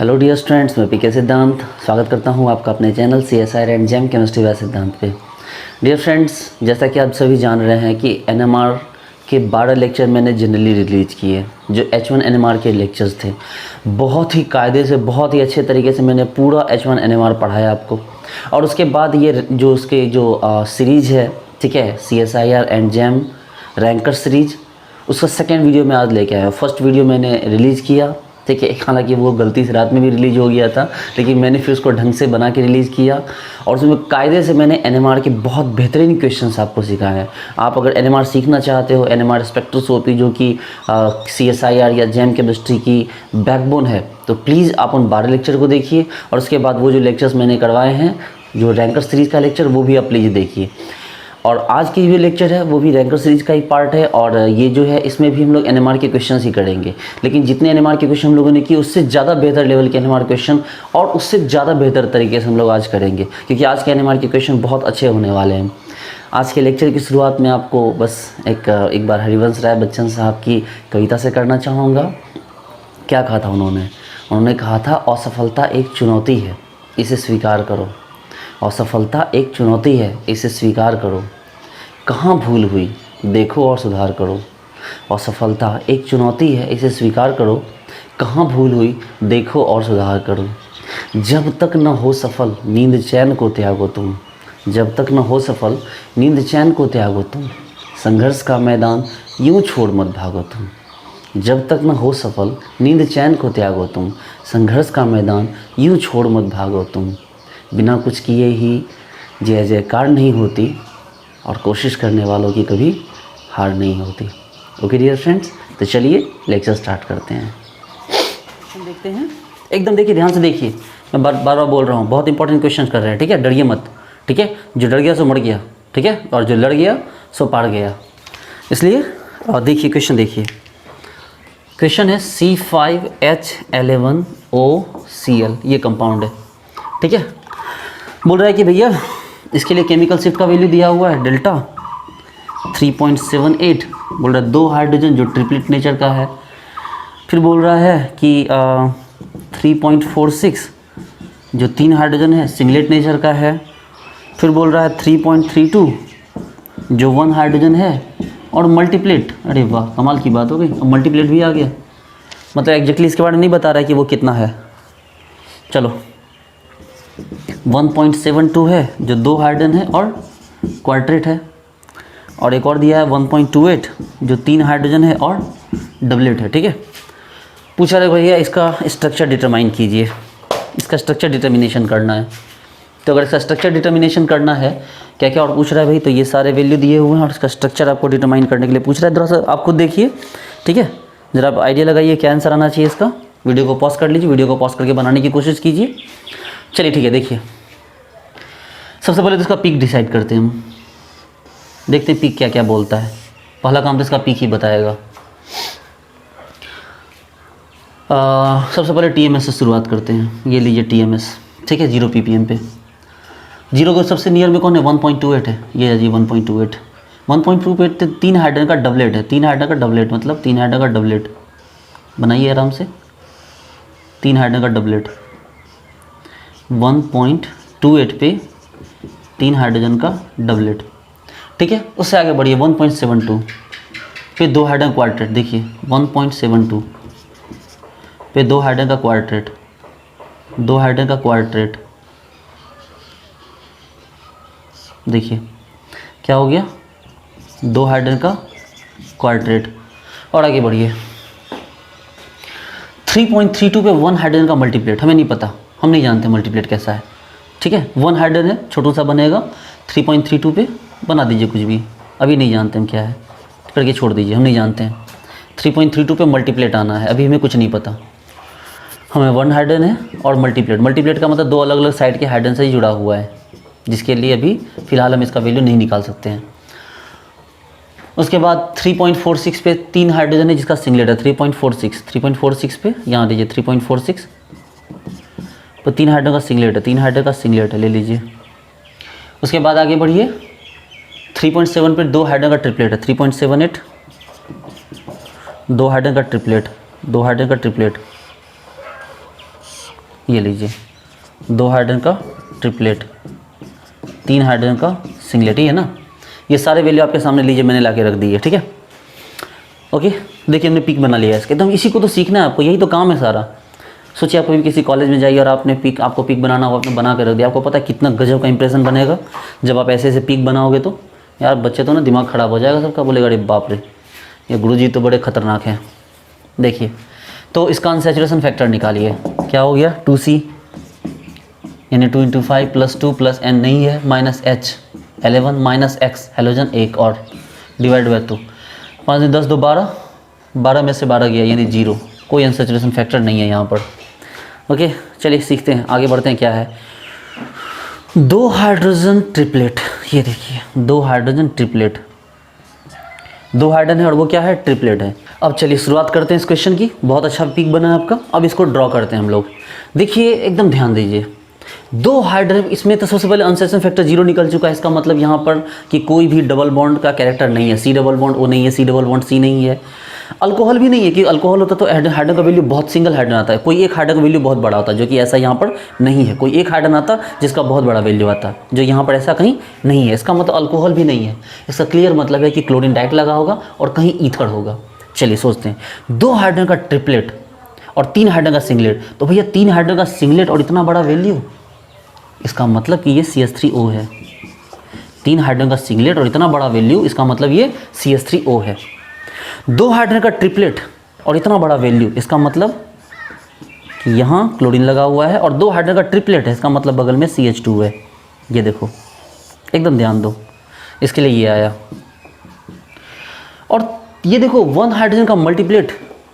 Hello dear students, मैं पीके सिद्धांत स्वागत करता हूं आपका अपने channel CSIR and JAM chemistry by Siddhant पे। डियर फ्रेंड्स, जैसा कि आप सभी जान रहे हैं कि NMR के 12 लेक्चर मैंने जनरली रिलीज़ किए, जो H1 NMR के लेक्चर्स थे। बहुत ही कायदे से, बहुत ही अच्छे तरीके से मैंने पूरा H1 NMR पढ़ाया आपको। और उसके बाद ये जो उसके सीरीज़ है, ठीक है, CSIR and JAM ranker series, उसका सेकेंड वीडियो मैं आज लेके आया। फर्स्ट वीडियो मैंने रिलीज़ किया, ठीक है, हालांकि वो गलती से रात में भी रिलीज़ हो गया था, लेकिन मैंने फिर उसको ढंग से बना के रिलीज़ किया और उसमें कायदे से मैंने NMR के बहुत बेहतरीन क्वेश्चंस आपको सिखाए हैं। आप अगर NMR सीखना चाहते हो, NMR स्पेक्ट्रोस्कोपी जो कि CSIR या जेम केमिस्ट्री की बैकबोन है, तो प्लीज़ आप उन 12 लेक्चर को देखिए और उसके बाद वो जो लेक्चर्स मैंने करवाए हैं, जो रैंकर सीरीज़ का लेक्चर, वो भी आप प्लीज़ देखिए। और आज की जो लेक्चर है वो भी रैंकर सीरीज का ही पार्ट है और ये जो है इसमें भी हम लोग NMR के क्वेश्चन ही करेंगे, लेकिन जितने NMR के क्वेश्चन हम लोगों ने किए उससे ज़्यादा बेहतर लेवल के NMR क्वेश्चन और उससे ज़्यादा बेहतर तरीके से हम लोग आज करेंगे, क्योंकि आज के NMR के क्वेश्चन बहुत अच्छे होने वाले हैं। आज के लेक्चर की शुरुआत में आपको बस एक बार हरिवंश राय बच्चन साहब की कविता से करना चाहूँगा। क्या कहा था उन्होंने कहा था, असफलता एक चुनौती है, इसे स्वीकार करो। असफलता एक चुनौती है, इसे स्वीकार करो। कहाँ भूल हुई, देखो और सुधार करो। असफलता एक चुनौती है, इसे स्वीकार करो। कहाँ भूल हुई, देखो और सुधार करो। जब तक न हो सफल, नींद चैन को त्यागो तुम। जब तक न हो सफल, नींद चैन को त्यागो तुम। संघर्ष का मैदान यूँ छोड़ मत भागो तुम। जब तक न हो सफल, नींद चैन को त्यागो तुम। संघर्ष का मैदान यूँ छोड़ मत भागो तुम। बिना कुछ किए ही जय जयकार नहीं होती और कोशिश करने वालों की कभी हार नहीं होती। ओके डियर फ्रेंड्स, तो चलिए लेक्चर स्टार्ट करते हैं। हम देखते हैं, एकदम देखिए, ध्यान से देखिए, मैं बार बार बोल रहा हूँ, बहुत इंपॉर्टेंट क्वेश्चन कर रहे हैं, ठीक है, डरिए मत, ठीक है। जो डर गया सो मर गया, ठीक है, और जो लड़ गया सो पार गया। इसलिए देखिए क्वेश्चन, देखिए क्वेश्चन है C5H11OCl, ये कंपाउंड है, ठीक है। बोल रहा है कि भैया इसके लिए केमिकल शिफ्ट का वैल्यू दिया हुआ है डेल्टा 3.78। बोल रहा है 2 हाइड्रोजन जो ट्रिपलेट नेचर का है। फिर बोल रहा है कि 3.46 जो 3 हाइड्रोजन है सिंगलेट नेचर का है। फिर बोल रहा है 3.32 जो 1 हाइड्रोजन है और मल्टीप्लेट। अरे वाह, कमाल की बात हो गई, अब मल्टीप्लेट भी आ गया। मतलब एग्जैक्टली इसके बारे में नहीं बता रहा है कि वो कितना है। चलो 1.72 है जो 2 हाइड्रोजन है और क्वार्टेट है, और एक और दिया है 1.28 जो 3 हाइड्रोजन है और डबलेट है, ठीक है। पूछा रहे भैया इसका स्ट्रक्चर डिटरमाइन कीजिए, इसका स्ट्रक्चर डिटर्मिनेशन करना है। तो अगर इसका स्ट्रक्चर डिटर्मिनेशन करना है, क्या क्या और पूछ रहा है भाई, तो ये सारे वैल्यू दिए हुए हैं और इसका स्ट्रक्चर आपको डिटरमाइन करने के लिए पूछ रहा है। दरअसल आप खुद देखिए, ठीक है, ज़रा आप आइडिया लगाइए क्या आंसर आना चाहिए इसका। वीडियो को पॉज कर लीजिए, वीडियो को पॉज करके बनाने की कोशिश कीजिए। चलिए ठीक है, देखिए सबसे पहले तो इसका पीक डिसाइड करते हैं हम, देखते हैं पीक क्या क्या बोलता है। पहला काम तो इसका पीक ही बताएगा। सबसे पहले TMS से शुरुआत करते हैं। ये लीजिए TMS, ठीक है, 0 ppm पे। 0 को सबसे नियर में कौन है, 1.28 है, ये है जी 1.28। 1.28 3 हाइड्रोजन का डबलेट है, 3 हाइड्रोजन का डबलेट, मतलब 3 हाइड्रोजन का डबलेट बनाइए आराम से। 3 हाइड्रोजन का डबलेट 1.28 पे 3 हाइड्रोजन का डबलेट, ठीक है। उससे आगे बढ़िए 1.72 पे 2 हाइड्रोजन क्वार्टेट। देखिए 1.72 पे 2 हाइड्रोजन का क्वार्टेट, 2 हाइड्रोजन का क्वार्टेट, देखिए क्या हो गया, 2 हाइड्रोजन का क्वार्टेट। और आगे बढ़िए 3.32 पे 1 हाइड्रोजन का मल्टीप्लेट। हमें नहीं पता, हम नहीं जानते मल्टीप्लेट कैसा है, ठीक है। 1 हाइड्रोजन है, छोटा सा बनेगा, 3.32 पे बना दीजिए कुछ भी, अभी नहीं जानते हम क्या है, करके छोड़ दीजिए, हम नहीं जानते हैं। 3.32 पे मल्टीप्लेट आना है, अभी हमें कुछ नहीं पता, हमें 1 हाइड्रोजन है और मल्टीप्लेट। मल्टीप्लेट का मतलब 2 अलग अलग साइड के हाइड्रोजन से ही जुड़ा हुआ है, जिसके लिए अभी फ़िलहाल हम इसका वैल्यू नहीं निकाल सकते हैं। उसके बाद 3.46 पे 3 हाइड्रोजन है जिसका सिंगलेट है, 3.46 पे यहाँ दीजिए 3.46 तो 3 हाइड्रोजन का सिंगलेट है, 3 हाइड्रोजन का सिंगलेट है, ले लीजिए। उसके बाद आगे बढ़िए 3.7 पे 2 हाइड्रोजन का ट्रिपलेट है, 3.78 2 हाइड्रोजन का ट्रिपलेट, 2 हाइड्रोजन का ट्रिपलेट, ये लीजिए 2 हाइड्रोजन का ट्रिपलेट, 3 हाइड्रोजन का सिंगलेट, ही है ना। ये सारे वैल्यू आपके सामने लीजिए मैंने ला के रख दी है, ठीक है। ओके, देखिए हमने पिक बना लिया है इसके, तो इसी को तो सीखना है आपको, यही तो काम है सारा। सोचिए आप कभी किसी कॉलेज में जाइए और आपको पिक बनाना हो, आपने बना के रख दिया, आपको पता है कितना गजब का इंप्रेशन बनेगा जब आप ऐसे ऐसे पिक बनाओगे। तो यार बच्चे तो ना दिमाग ख़राब हो जाएगा सबका, बोलेगा अरे बाप रे ये गुरुजी तो बड़े ख़तरनाक हैं। देखिए तो इसका अनसैचुरेशन फैक्टर निकालिए, क्या हो गया 2C, यानी 2 × 5 + 2 + n नहीं है, -H 11 -X हेलोजन 1 और डिवाइड बाय 2, 5 × 10 = 12, 12 में से 12 गया यानी 0, कोई अनसैचुरेशन फैक्टर नहीं है यहाँ पर। ओके चलिए सीखते हैं, आगे बढ़ते हैं। क्या है 2 हाइड्रोजन ट्रिपलेट, ये देखिए 2 हाइड्रोजन ट्रिपलेट, 2 हाइड्रोजन है और वो क्या है ट्रिपलेट है। अब चलिए शुरुआत करते हैं इस क्वेश्चन की, बहुत अच्छा पिक बना है आपका। अब इसको ड्रॉ करते हैं हम लोग। देखिए एकदम ध्यान दीजिए, 2 हाइड्रोजन, इसमें तो सबसे पहले अनसैचुरेशन फैक्टर 0 निकल चुका है, इसका मतलब यहाँ पर कि कोई भी डबल बॉन्ड का कैरेक्टर नहीं है, C डबल बॉन्ड O नहीं है, C डबल बॉन्ड C नहीं है, अल्कोहल भी नहीं है, कि अल्कोहल होता तो हाइड्रोजन का वैल्यू बहुत सिंगल हाइड्रोजन आता है, कोई एक हाइड्रोजन का वैल्यू बहुत बड़ा होता है, जो कि ऐसा यहाँ पर नहीं है, कोई एक हाइड्रोजन आता जिसका बहुत बड़ा वैल्यू आता है, जो यहाँ पर ऐसा कहीं नहीं है। इसका मतलब अल्कोहल भी नहीं है, इसका क्लियर मतलब है कि क्लोरीन डाइट लगा होगा और कहीं ईथर होगा। चलिए सोचते हैं 2 हाइड्रोजन का ट्रिपलेट और 3 हाइड्रोजन का सिंगलेट, तो भैया 3 हाइड्रोजन का सिंगलेट और इतना बड़ा वैल्यू, इसका मतलब कि ये CH3O है। 3 हाइड्रोजन का सिंगलेट और इतना बड़ा वैल्यू, इसका मतलब ये CH3O है। 2 हाइड्रोजन का ट्रिपलेट और इतना बड़ा वैल्यू, इसका मतलब कि यहाँ क्लोरीन लगा हुआ है, और 2 हाइड्रोजन का ट्रिपलेट है, इसका मतलब बगल में CH2 है। ये देखो एकदम ध्यान दो, इसके लिए ये आया। और ये देखो 1 हाइड्रोजन का मल्टीप्लेट,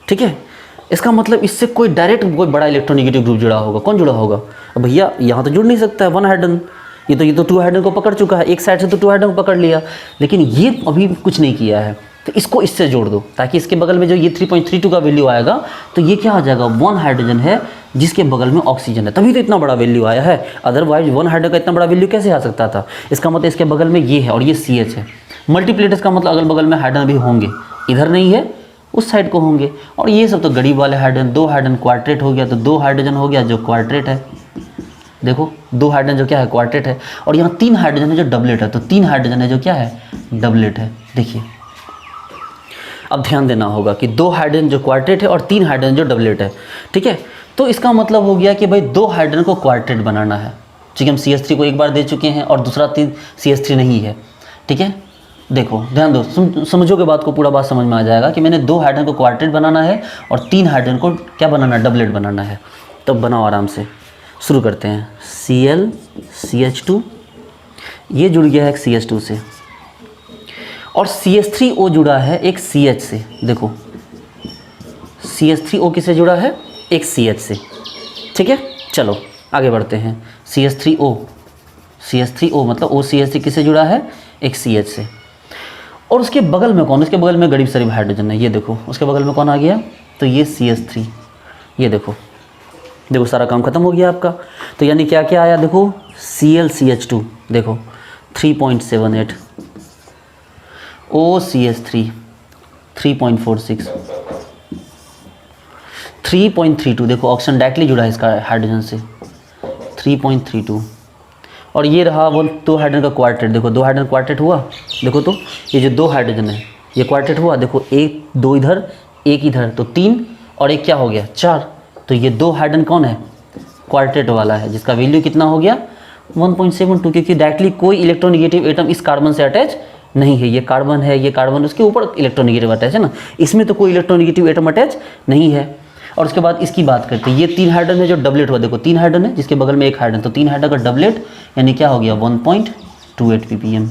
ठीक है, इसका मतलब इससे कोई डायरेक्ट कोई बड़ा इलेक्ट्रोनेगेटिव ग्रुप जुड़ा होगा। कौन जुड़ा होगा? अब भैया यहाँ तो जुड़ नहीं सकता है 1 हाइड्रोजन, ये तो 2 हाइड्रोजन को पकड़ चुका है, एक साइड से तो 2 हाइड्रोजन को पकड़ लिया, लेकिन ये अभी कुछ नहीं किया है, तो इसको इससे जोड़ दो, ताकि इसके बगल में जो ये 3.32 का वैल्यू आएगा, तो ये क्या आ जाएगा 1 हाइड्रोजन है जिसके बगल में ऑक्सीजन है, तभी तो इतना बड़ा वैल्यू आया है। अदरवाइज 1 हाइड्रोजन का इतना बड़ा वैल्यू कैसे आ सकता था? इसका मतलब इसके बगल में ये है और ये CH है। मल्टीप्लेट का मतलब अगल बगल में हाइड्रोजन भी होंगे, इधर नहीं है उस साइड को होंगे, और ये सब तो गरीब वाले हाइड्रोजन। 2 हाइड्रोजन क्वार्टेट हो गया, तो 2 हाइड्रोजन हो गया जो क्वार्टेट है, देखो 2 हाइड्रोजन जो क्या है क्वार्टेट है, और यहाँ 3 हाइड्रोजन है जो डबलेट है, तो 3 हाइड्रोजन है जो क्या है डबलेट है। देखिए अब ध्यान देना होगा कि 2 हाइड्रोजन जो क्वार्टेट है और 3 हाइड्रोजन जो डबलेट है, ठीक है। तो इसका मतलब हो गया कि भाई 2 हाइड्रोजन को क्वार्टेट बनाना है, ठीक है। हम CH3 को एक बार दे चुके हैं और दूसरा CH3 नहीं है, ठीक है। देखो ध्यान दो, समझोगे बात को, पूरा बात समझ में आ जाएगा कि मैंने 2 हाइड्रोजन को क्वार्टेट बनाना है और 3 हाइड्रोजन को क्या बनाना है डबलेट बनाना है। तो बनाओ आराम से, शुरू करते हैं। Cl CH2, ये जुड़ गया है एक CH2 से, और CH3O जुड़ा है एक CH से। देखो CH3O किससे जुड़ा है? एक CH से, ठीक है। चलो आगे बढ़ते हैं। CH3O मतलब OCH3 किससे जुड़ा है? एक CH से। और उसके बगल में कौन? उसके बगल में गरीब शरीफ हाइड्रोजन है, ये देखो उसके बगल में कौन आ गया? तो ये CH3, ये देखो सारा काम खत्म हो गया आपका। तो यानी क्या क्या आया? देखो Cl CH2, देखो 3.78, OCH3 3.46, 3.32, देखो ऑक्सीजन डायरेक्टली जुड़ा है इसका हाइड्रोजन से 3.32, और ये रहा वो 2 हाइड्रोजन का क्वार्टेट। देखो 2 हाइड्रोजन क्वार्टेट हुआ, देखो तो ये जो 2 हाइड्रोजन है ये क्वार्टेट हुआ, देखो 1 2 इधर 1 इधर, तो 3 और 1 क्या हो गया 4। तो ये 2 हाइड्रोजन कौन है? क्वार्टेट वाला है, जिसका वैल्यू कितना हो गया 1.72, क्योंकि डायरेक्टली कोई इलेक्ट्रोनेगेटिव एटम इस कार्बन से अटैच नहीं है। ये कार्बन है, ये कार्बन, उसके ऊपर इलेक्ट्रोनेगेटिव अटैच है ना, इसमें तो कोई इलेक्ट्रोनेगेटिव एटम अटैच नहीं है। और उसके बाद इसकी बात करते हैं, ये 3 हाइड्रोजन है जो डबलेट हुआ, देखो 3 हाइड्रोजन है जिसके बगल में 1 हाइड्रोजन, तो 3 हाइड्रोजन का डबलेट यानी क्या हो गया 1.28 ppm,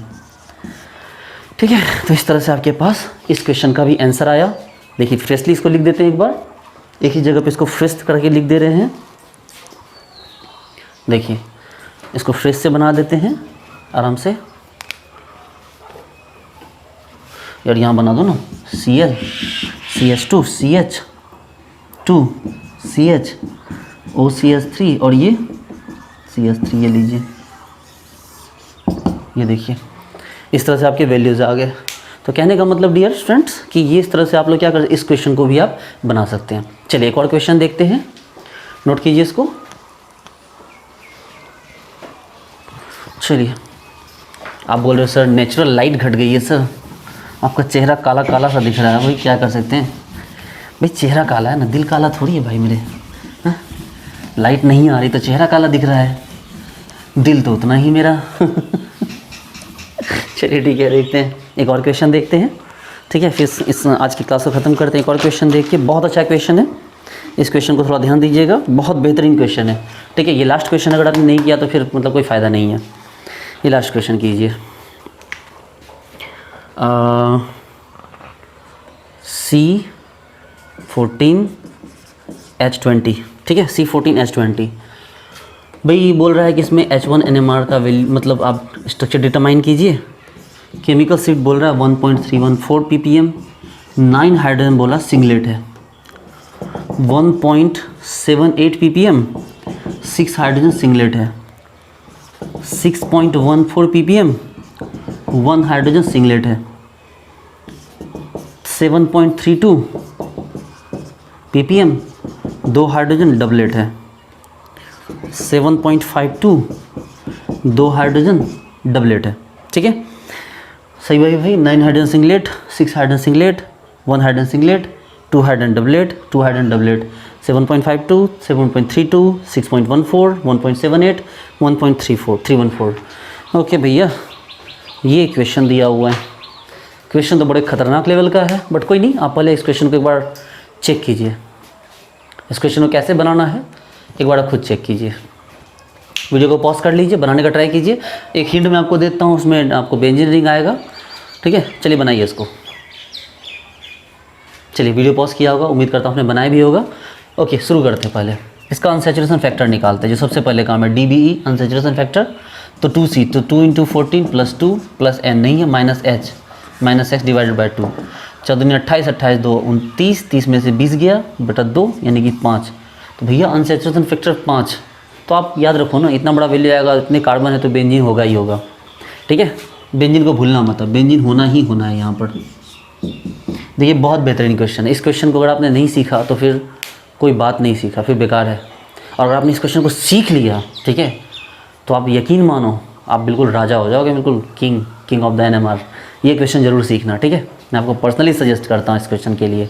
ठीक है। तो इस तरह से आपके पास इस क्वेश्चन का भी आंसर आया। देखिए फ्रेशली इसको लिख देते हैं, एक बार एक ही जगह पे इसको फ्रेश करके लिख दे रहे हैं। देखिए इसको फ्रेश से बना देते हैं आराम से, यार यहाँ बना दो ना, Cl CH2 CH2 CH OCH3 और ये CH3, ये लीजिए, ये देखिए इस तरह से आपके वैल्यूज़ आ गए। तो कहने का मतलब डियर स्टूडेंट्स कि ये इस तरह से आप लोग क्या कर, इस क्वेश्चन को भी आप बना सकते हैं। चलिए एक और क्वेश्चन देखते हैं, नोट कीजिए इसको। चलिए, आप बोल रहे हो सर नेचुरल लाइट घट गई है सर, आपका चेहरा काला काला सा दिख रहा है। भाई क्या कर सकते हैं भाई, चेहरा काला है ना, दिल काला थोड़ी है भाई मेरे। हाँ, लाइट नहीं आ रही तो चेहरा काला दिख रहा है, दिल तो उतना ही मेरा। चलिए ठीक है, देखते हैं एक और क्वेश्चन देखते हैं, ठीक है, फिर इस आज की क्लास को ख़त्म करते हैं। एक और क्वेश्चन देख के, बहुत अच्छा क्वेश्चन है, इस क्वेश्चन को थोड़ा ध्यान दीजिएगा, बहुत बेहतरीन क्वेश्चन है, ठीक है। ये लास्ट क्वेश्चन अगर आपने नहीं किया तो फिर मतलब कोई फ़ायदा नहीं है, ये लास्ट क्वेश्चन कीजिए। C14H20, ठीक है, C14H20। भाई बोल रहा है कि इसमें H1 NMR का वैल्यू, मतलब आप स्ट्रक्चर डिटरमाइन कीजिए। केमिकल सीट बोल रहा है 1.314 ppm, 9 हाइड्रोजन बोला सिंगलेट है, 1.78 ppm 6 हाइड्रोजन सिंगलेट है, 6.14 ppm 1 हाइड्रोजन सिंगलेट है, 7.32 ppm 2 हाइड्रोजन डबलेट है, 7.52 2 हाइड्रोजन डबलेट है, ठीक है। सही भाई 9 hydrogen singlet, 6 hydrogen singlet, 1 hydrogen singlet, 2 hydrogen doublet, 2 hydrogen doublet, 7.52, 7.32, 6.14, 1.78, 1.34, 314। Okay भैया, ये क्वेश्चन दिया हुआ है। क्वेश्चन तो बड़े ख़तरनाक लेवल का है, बट कोई नहीं, आप पहले इस क्वेश्चन को एक बार चेक कीजिए। इस क्वेश्चन को कैसे बनाना है एक बार आप खुद चेक कीजिए। वीडियो को पॉज कर लीजिए, बनाने का ट्राई कीजिए। एक हिंट मैं आपको देता हूँ, उसमें आपको बेंजीन रिंग आएगा, ठीक है। चलिए बनाइए इसको। चलिए वीडियो पॉज किया होगा, उम्मीद करता हूँ आपने बनाया भी होगा। ओके, शुरू करते हैं। पहले इसका अनसैचुरेशन फैक्टर निकालते हैं, जो सबसे पहले काम है DBE अनसैचुरेशन फैक्टर। तो 2C, तो 2 × 14 + 2 + n नहीं है, -h डिवाइडेड बाई 2। 14 28, 28 2 29, 30 में से 20 गया बटा 2 यानी कि 5। तो भैया अनसैचुरेशन फैक्टर 5। तो आप याद रखो ना, इतना बड़ा वैल्यू आएगा, इतने कार्बन है तो बेंजीन होगा ही होगा, ठीक है। बेंजीन को भूलना मत, बेंजीन होना ही होना है यहाँ पर। देखिए बहुत बेहतरीन क्वेश्चन है। इस क्वेश्चन को अगर आपने नहीं सीखा तो फिर कोई बात नहीं सीखा, फिर बेकार है। और अगर आपने इस क्वेश्चन को सीख लिया, ठीक है, तो आप यकीन मानो आप बिल्कुल राजा हो जाओगे, बिल्कुल किंग ऑफ द NMR। ये क्वेश्चन ज़रूर सीखना, ठीक है। मैं आपको पर्सनली सजेस्ट करता हूँ इस क्वेश्चन के लिए।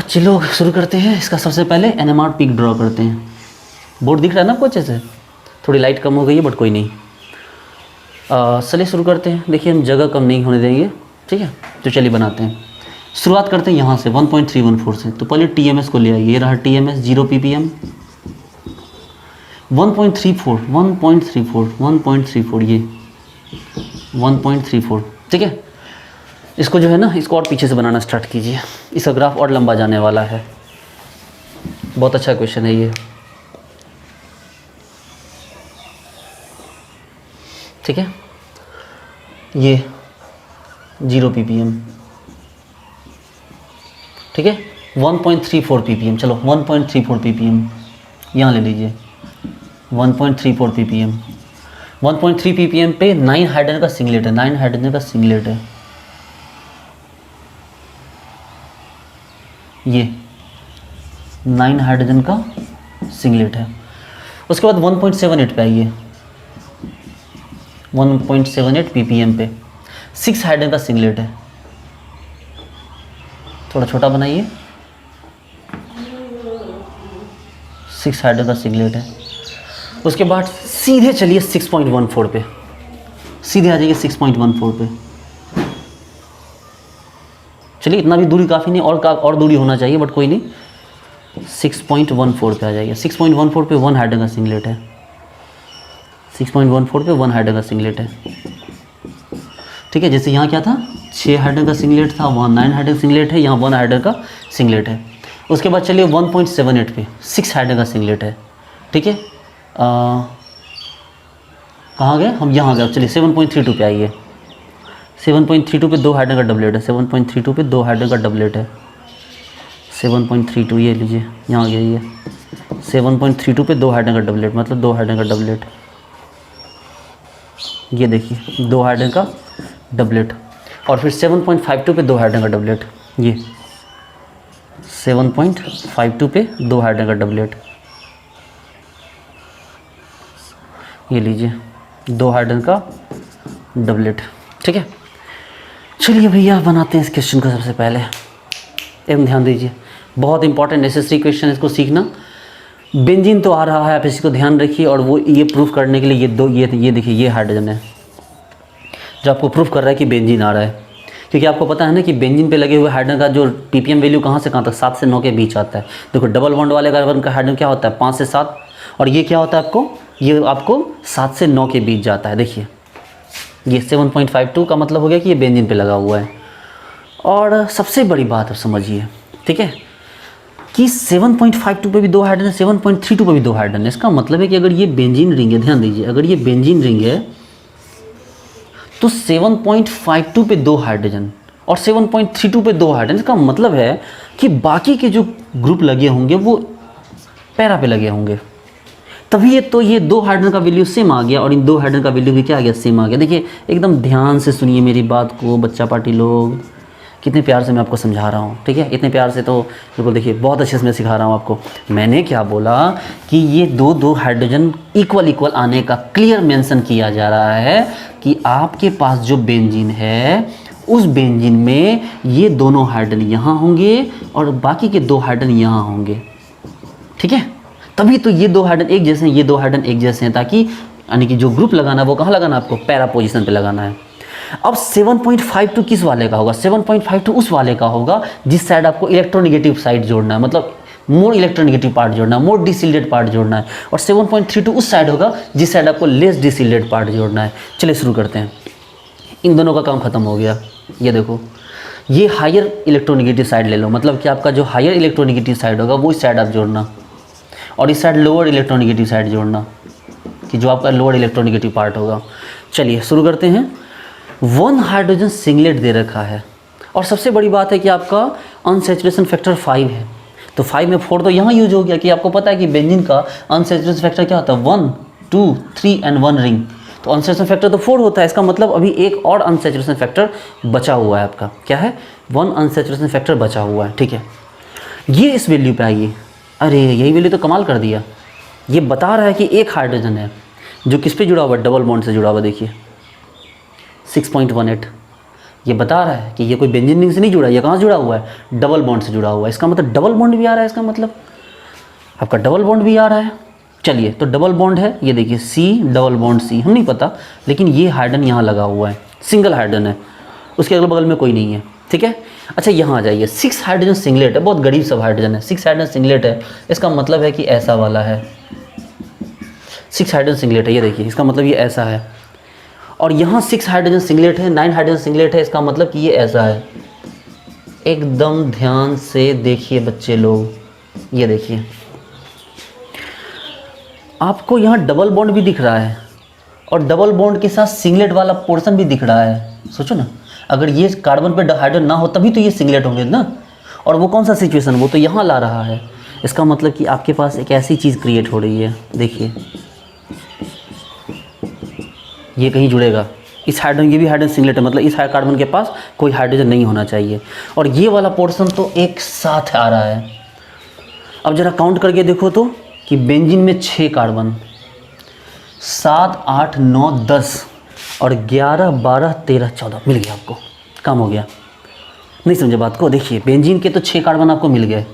चलो शुरू करते हैं। इसका सबसे पहले NMR पीक ड्रॉ करते हैं। बोर्ड दिख रहा है ना आपको अच्छे से? थोड़ी लाइट कम हो गई है बट कोई नहीं। चलिए शुरू करते हैं। देखिए हम जगह कम नहीं होने देंगे, ठीक है। तो चलिए बनाते हैं। शुरुआत करते हैं यहाँ से 1.314 से। तो पहले TMS को ले आइए, ये रहा TMS 0 ppm। 1.34 ये 1.34, ठीक है। इसको जो है ना, इसको और पीछे से बनाना स्टार्ट कीजिए, इसका ग्राफ और लंबा जाने वाला है। बहुत अच्छा क्वेश्चन है ये, ठीक है। ये 0 ppm, ठीक है। 1.34 ppm, चलो 1.34 ppm यहाँ ले लीजिए। 1.34 ppm, 1.3 ppm पे 9 हाइड्रोजन का सिंगलेट है, 9 हाइड्रोजन का सिंगलेट है। ये 9 हाइड्रोजन का सिंगलेट है। उसके बाद 1.78 पे आइए, 1.78 ppm पे 6 हाइड्रोजन का सिंगलेट है। थोड़ा छोटा बनाइए, 6 हाइड्रोजन का सिंगलेट है। उसके बाद सीधे चलिए 6.14 पे, सीधे आ जाइए 6.14 पे। चलिए इतना भी दूरी काफ़ी नहीं, और दूरी होना चाहिए बट कोई नहीं। 6.14 पे आ जाइए। 6.14 पे 1 हाइड्रोजन का सिंगलेट है। 6.14 पे 1 हाइड्रोजन का सिंगलेट है, ठीक है। जैसे यहाँ क्या था, 6 हाइड्रोजन का सिंगलेट था, वहाँ 9 हाइड्रोजन सिंगलेट है, यहाँ 1 हाइड्रोजन का सिंगलेट है। उसके बाद चलिए 1.78 पे 6 हाइड्रोजन का सिंगलेट है, ठीक है। कहाँ गए हम, यहाँ गए। चलिए 7.32 पे आइए। 7.32 पे 2 हाइड्रोजन का डबलेट है। 7.32 पे 2 हाइड्रोजन का डबलेट है। 7.32 ये लीजिए, यहाँ गया ये 7.32 पे 2 हाइड्रोजन का डबलेट, मतलब 2 हाइड्रोजन का डबलेट। ये देखिए 2 हाइड्रोजन का डबलेट। और फिर 7.52 पे 2 हाइड्रोजन का डबलेट। ये 7.52 पे 2 हाइड्रोजन का डबलेट। ये लीजिए 2 हाइड्रोजन का डबलेट। ठीक है, चलिए भैया बनाते हैं इस क्वेश्चन को। सबसे पहले एकदम ध्यान दीजिए, बहुत इंपॉर्टेंट नेसेसरी क्वेश्चन, इसको सीखना। बेंजीन तो आ रहा है, आप इसको ध्यान रखिए। और वो ये प्रूफ करने के लिए ये देखिए ये हाइड्रोजन है जो आपको प्रूफ कर रहा है कि बेंजीन आ रहा है, क्योंकि आपको पता है ना कि बेंजीन पे लगे हुए हाइड्रोजन का जो ppm वैल्यू कहाँ से कहाँ तक 7 से 9 के बीच आता है। देखो डबल बॉन्ड वाले कार्बन का हाइड्रोजन क्या होता है 5 से 7, और ये क्या होता है ये आपको 7 से 9 के बीच जाता है। देखिए ये 7.52 का मतलब हो गया कि ये बेंजीन पे लगा हुआ है। और सबसे बड़ी बात अब समझिए, ठीक है, कि 7.52 पे भी 2 हाइड्रोजन है, 7.32 पे भी 2 हाइड्रोजन है। इसका मतलब है कि अगर ये बेंजीन रिंग है, ध्यान दीजिए, अगर ये बेंजीन रिंग है तो 7.52 पे 2 हाइड्रोजन और 7.32 पे 2 हाइड्रोजन। इसका मतलब है कि बाकी के जो ग्रुप लगे होंगे वो पैरा पे लगे होंगे, तभी ये 2 हाइड्रोजन का वैल्यू सेम आ गया और इन 2 हाइड्रोजन का वैल्यू भी क्या आ गया, सेम आ गया। देखिए एकदम ध्यान से सुनिए मेरी बात को बच्चा पार्टी लोग, कितने प्यार से मैं आपको समझा रहा हूँ। ठीक है, इतने प्यार से तो बिल्कुल देखिए बहुत अच्छे से मैं सिखा रहा हूँ आपको। मैंने क्या बोला कि ये 2 हाइड्रोजन इक्वल आने का क्लियर मेंशन किया जा रहा है कि आपके पास जो बेंजीन है उस बेंजीन में ये दोनों हाइड्रोजन यहाँ होंगे और बाकी के 2 हाइड्रोजन यहाँ होंगे। ठीक है, तभी तो ये 2 हाइड्रोजन एक जैसे हैं, ये 2 हाइड्रोजन एक जैसे हैं, ताकि यानी कि जो ग्रुप लगाना है वो कहाँ लगाना है, आपको पैरा पोजीशन पे लगाना है। अब 7.52 किस वाले का होगा, 7.52 उस वाले का होगा जिस साइड आपको इलेक्ट्रोनेगेटिव साइड जोड़ना है, मतलब मोर इलेक्ट्रोनेगेटिव पार्ट जोड़ना है, मोर डिसिल्डेड पार्ट जोड़ना है। और 7.32 उस साइड होगा जिस साइड आपको लेस डिसिल्डेड पार्ट जोड़ना है। चलिए शुरू करते हैं। इन दोनों का काम खत्म हो गया। ये देखो, ये हायर इलेक्ट्रोनेगेटिव साइड ले लो, मतलब कि आपका जो हायर इलेक्ट्रोनेगेटिव साइड होगा वो इस साइड आप जोड़ना, और इस साइड लोअर इलेक्ट्रोनेगेटिव साइड जोड़ना, कि जो आपका लोअर इलेक्ट्रोनेगेटिव पार्ट होगा। चलिए शुरू करते हैं। 1 हाइड्रोजन सिंगलेट दे रखा है और सबसे बड़ी बात है कि आपका अनसैचुरेशन फैक्टर 5 है, तो 5 में 4 तो यहाँ यूज हो गया कि आपको पता है कि बेंजीन का अनसैचुरेशन फैक्टर क्या होता है 1, 2, 3 एंड 1 रिंग, तो अनसैचुरेशन फैक्टर तो 4 होता है। इसका मतलब अभी एक और अनसैचुरेशन फैक्टर बचा हुआ है आपका, क्या है 1 अनसैचुरेशन फैक्टर बचा हुआ है। ठीक है, ये इस वैल्यू पे आइए। अरे यही वैल्यू तो कमाल कर दिया, ये बता रहा है कि एक हाइड्रोजन है जो किस पे जुड़ा हुआ है, डबल बॉन्ड से जुड़ा हुआ। देखिए 6.18 ये बता रहा है कि ये कोई बेंजीन रिंग से नहीं जुड़ा है, ये कहाँ से जुड़ा हुआ है, डबल बॉन्ड से जुड़ा हुआ है। इसका मतलब डबल बॉन्ड भी आ रहा है, इसका मतलब आपका डबल बॉन्ड भी आ रहा है। चलिए तो डबल बॉन्ड है, ये देखिए C डबल बॉन्ड C, हम नहीं पता, लेकिन ये हाइड्रोजन यहाँ लगा हुआ है, सिंगल हाइड्रोजन है, उसके अगल बगल में कोई नहीं है। ठीक है, अच्छा यहाँ आ जाइए, 6 हाइड्रोजन सिंगलेट है, बहुत गरीब सब हाइड्रोजन है, 6 हाइड्रोजन सिंगलेट है। इसका मतलब है कि ऐसा वाला है, 6 हाइड्रोजन सिंगलेट है, ये देखिए इसका मतलब ये ऐसा है। और यहाँ 6 हाइड्रोजन सिंगलेट है, 9 हाइड्रोजन सिंगलेट है, इसका मतलब कि ये ऐसा है। एकदम ध्यान से देखिए बच्चे लोग, ये देखिए आपको यहाँ डबल बॉन्ड भी दिख रहा है और डबल बॉन्ड के साथ सिंगलेट वाला पोर्शन भी दिख रहा है। सोचो ना, अगर ये कार्बन पे हाइड्रोजन ना हो तभी तो ये सिंगलेट होंगे ना, और वो कौन सा सिचुएशन, वो तो यहाँ ला रहा है। इसका मतलब कि आपके पास एक ऐसी चीज़ क्रिएट हो रही है, देखिए ये कहीं जुड़ेगा, इस हाइड्रोजन, ये भी हाइड्रोजन सिंगलेट है, मतलब इस कार्बन के पास कोई हाइड्रोजन नहीं होना चाहिए, और ये वाला पोर्शन तो एक साथ आ रहा है। अब जरा काउंट करके देखो तो कि बेंजीन में 6 कार्बन, 7, 8, 9, 10 और 11, 12, 13, 14 मिल गया आपको, काम हो गया। नहीं समझे बात को, देखिए बेंजीन के तो 6 कार्बन आपको मिल गए,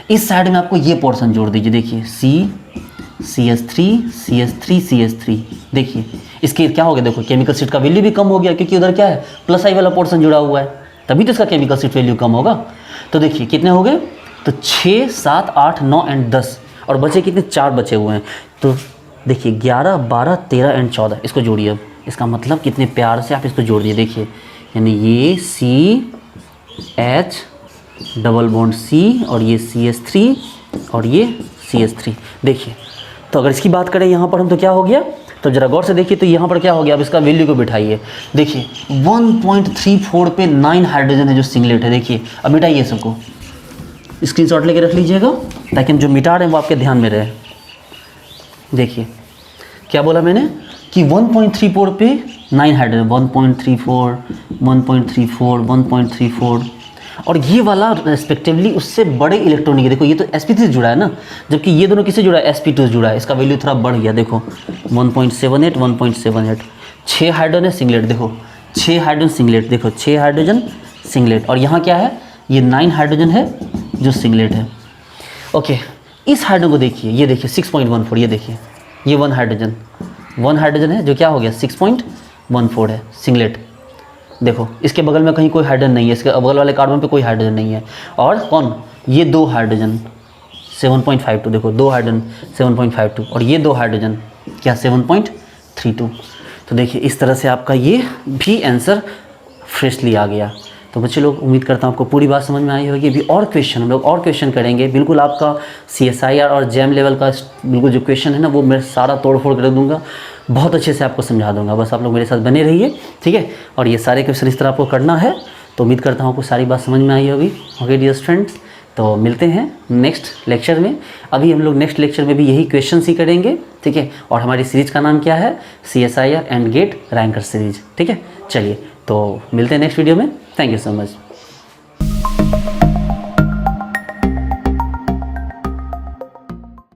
इस साइड में आपको ये पोर्शन जोड़ दीजिए, देखिए CH3, CH3, CH3, देखिए इसके क्या हो गया, देखो केमिकल सीट का वैल्यू भी कम हो गया, क्योंकि उधर क्या है प्लस आई वाला पोर्शन जुड़ा हुआ है, तभी तो इसका केमिकल सीट वैल्यू कम होगा। तो देखिए कितने हो गए, तो 6, 7, 8, 9 एंड 10, और बचे कितने, 4 बचे हुए हैं। तो देखिए 11, 12, 13 एंड 14, इसको जोड़िए। अब इसका मतलब कितने प्यार से आप इसको जोड़ दिए, देखिए यानी ये CH डबल बॉन्ड C और ये CH3 और ये CH3। देखिए तो अगर इसकी बात करें यहाँ पर हम, तो क्या हो गया, तो जरा गौर से देखिए, तो यहाँ पर क्या हो गया, अब इसका वैल्यू को बिठाइए। देखिए 1.34 पे 9 हाइड्रोजन है जो सिंगलेट है। देखिए अब मिटाइए सबको, स्क्रीनशॉट लेके रख लीजिएगा ताकि हम जो मिटा रहे हैं वो आपके ध्यान में रहे। देखिए क्या बोला मैंने कि 1.34 पे 9 हाइड्रोजन, 1.34, 1.34, 1.34, और ये वाला रेस्पेक्टिवली उससे बड़े इलेक्ट्रॉनिक है। देखो ये तो sp3 से जुड़ा है ना, जबकि ये दोनों किससे जुड़ा है, sp2 से जुड़ा है। इसका वैल्यू थोड़ा बढ़ गया, देखो 1.78 1.78। 6 हाइड्रोजन है सिंगलेट, देखो 6 हाइड्रोजन सिंगलेट, देखो 6 हाइड्रोजन सिंगलेट। और यहाँ क्या है, ये 9 हाइड्रोजन है जो सिंगलेट है। ओके, इस हाइड्रोजन को देखिए, ये देखिए 6.14, ये देखिए ये 1 हाइड्रोजन है जो क्या हो गया 6.14 है सिंगलेट। देखो इसके बगल में कहीं कोई हाइड्रोजन नहीं है, इसके बगल वाले कार्बन पे कोई हाइड्रोजन नहीं है। और कौन, ये 2 हाइड्रोजन 7.52, देखो 2 हाइड्रोजन 7.52, और ये 2 हाइड्रोजन क्या 7.32। तो देखिए इस तरह से आपका ये भी आंसर फ्रेशली आ गया। तो बच्चे लोग, उम्मीद करता हूँ आपको पूरी बात समझ में आई होगी। अभी और क्वेश्चन हम लोग और क्वेश्चन करेंगे, बिल्कुल आपका CSIR और जैम लेवल का बिल्कुल जो क्वेश्चन है ना वो मैं सारा तोड़ फोड़ कर दूंगा, बहुत अच्छे से आपको समझा दूंगा। बस आप लोग मेरे साथ बने रहिए, ठीक है। और ये सारे क्वेश्चन इस तरह आपको करना है। तो उम्मीद करता हूँ आपको सारी बात समझ में आई होगी। ओके डियर फ्रेंड्स, तो मिलते हैं नेक्स्ट लेक्चर में। अभी हम लोग नेक्स्ट लेक्चर में भी यही क्वेश्चन ही करेंगे, ठीक है। और हमारी सीरीज़ का नाम क्या है, CSIR and GATE ranker series, ठीक है। चलिए तो मिलते हैं नेक्स्ट वीडियो में। Thank you so much.